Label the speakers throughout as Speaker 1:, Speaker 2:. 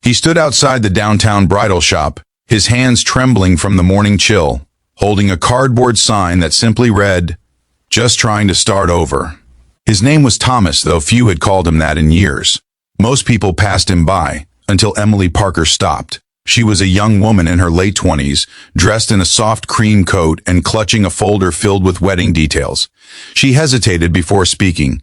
Speaker 1: He stood outside the downtown bridal shop, his hands trembling from the morning chill, holding a cardboard sign that simply read, "Just trying to start over." His name was Thomas, though few had called him that in years. Most people passed him by, until Emily Parker stopped. She was a young woman in her late 20s, dressed in a soft cream coat and clutching a folder filled with wedding details. She hesitated before speaking.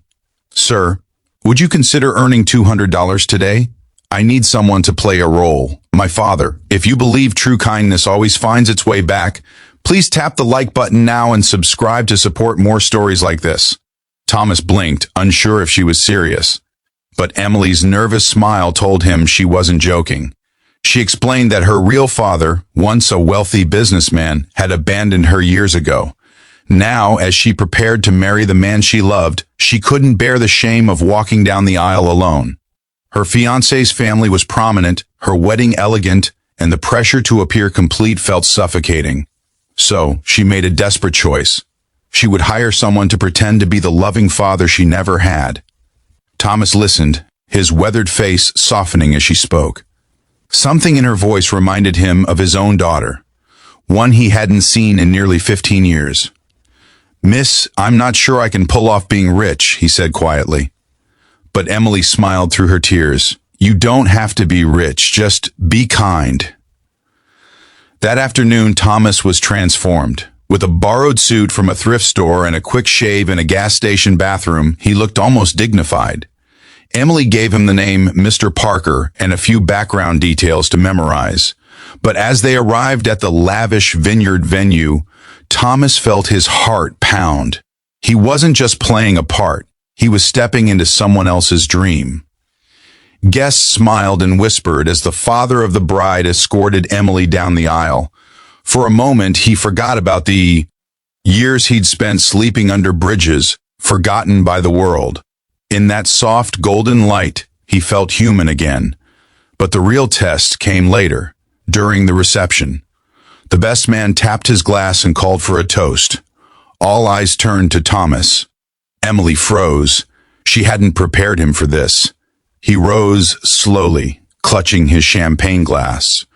Speaker 1: "Sir, would you consider earning $200 today? I need someone to play a role. My father. If you believe true kindness always finds its way back, please tap the like button now and subscribe to support more stories like this." Thomas blinked, unsure if she was serious. But Emily's nervous smile told him she wasn't joking. She explained that her real father, once a wealthy businessman, had abandoned her years ago. Now, as she prepared to marry the man she loved, she couldn't bear the shame of walking down the aisle alone. Her fiancé's family was prominent, her wedding elegant, and the pressure to appear complete felt suffocating. So, she made a desperate choice. She would hire someone to pretend to be the loving father she never had. Thomas listened, his weathered face softening as she spoke. Something in her voice reminded him of his own daughter, one he hadn't seen in nearly 15 years. "Miss, I'm not sure I can pull off being rich," he said quietly. But Emily smiled through her tears. "You don't have to be rich, just be kind." That afternoon, Thomas was transformed. With a borrowed suit from a thrift store and a quick shave in a gas station bathroom, he looked almost dignified. Emily gave him the name Mr. Parker and a few background details to memorize. But as they arrived at the lavish vineyard venue, Thomas felt his heart pound. He wasn't just playing a part, he was stepping into someone else's dream. Guests smiled and whispered as the father of the bride escorted Emily down the aisle. For a moment, he forgot about the years he'd spent sleeping under bridges, forgotten by the world. In that soft golden light, he felt human again. But the real test came later, during the reception. The best man tapped his glass and called for a toast. All eyes turned to Thomas. Emily froze. She hadn't prepared him for this. He rose slowly, clutching his champagne glass.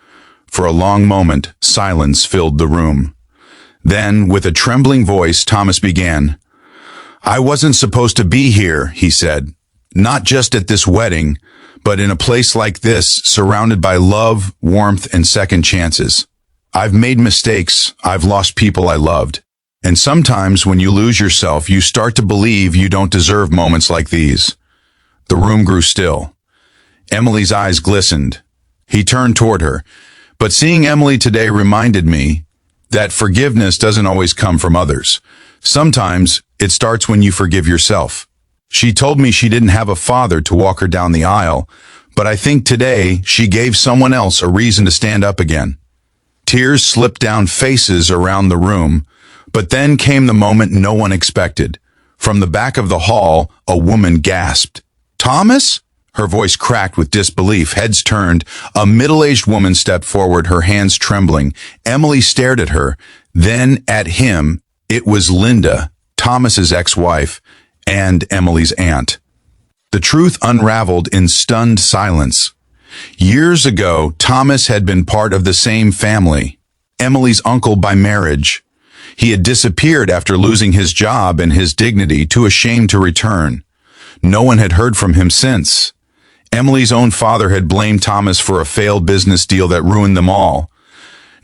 Speaker 1: For a long moment, silence filled the room. Then, with a trembling voice, Thomas began. "I wasn't supposed to be here," he said. "Not just at this wedding, but in a place like this, surrounded by love, warmth, and second chances. I've made mistakes. I've lost people I loved. And sometimes when you lose yourself, you start to believe you don't deserve moments like these." The room grew still. Emily's eyes glistened. He turned toward her. "But seeing Emily today reminded me that forgiveness doesn't always come from others. Sometimes it starts when you forgive yourself. She told me she didn't have a father to walk her down the aisle, but I think today she gave someone else a reason to stand up again." Tears slipped down faces around the room, but then came the moment no one expected. From the back of the hall, a woman gasped. "Thomas?" Her voice cracked with disbelief. Heads turned. A middle-aged woman stepped forward, her hands trembling. Emily stared at her, then at him. It was Linda, Thomas's ex-wife, and Emily's aunt. The truth unraveled in stunned silence. Years ago, Thomas had been part of the same family, Emily's uncle by marriage. He had disappeared after losing his job and his dignity, too ashamed to return. No one had heard from him since. Emily's own father had blamed Thomas for a failed business deal that ruined them all.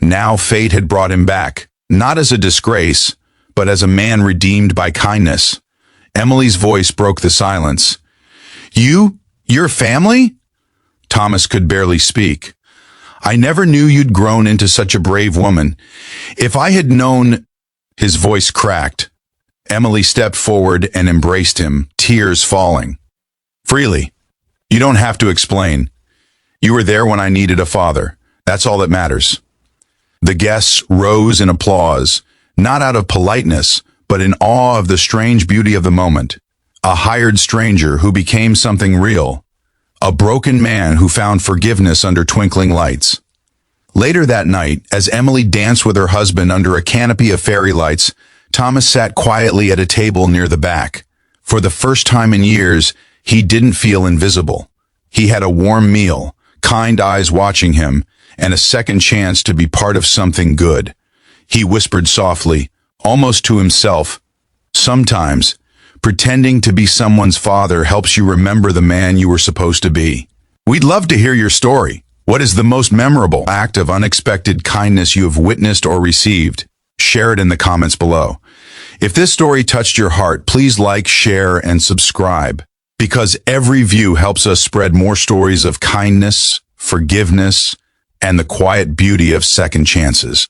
Speaker 1: Now fate had brought him back, not as a disgrace, but as a man redeemed by kindness. Emily's voice broke the silence. Your family?" Thomas could barely speak. "I never knew you'd grown into such a brave woman. If I had known—" His voice cracked. Emily stepped forward and embraced him, tears falling. "Freely. You don't have to explain. You were there when I needed a father. That's all that matters." The guests rose in applause, not out of politeness, but in awe of the strange beauty of the moment. A hired stranger who became something real. A broken man who found forgiveness under twinkling lights. Later that night, as Emily danced with her husband under a canopy of fairy lights, Thomas sat quietly at a table near the back. For the first time in years, he didn't feel invisible. He had a warm meal, kind eyes watching him, and a second chance to be part of something good. He whispered softly, almost to himself, "Sometimes, pretending to be someone's father helps you remember the man you were supposed to be." We'd love to hear your story. What is the most memorable act of unexpected kindness you have witnessed or received? Share it in the comments below. If this story touched your heart, please like, share, and subscribe, because every view helps us spread more stories of kindness, forgiveness, and the quiet beauty of second chances.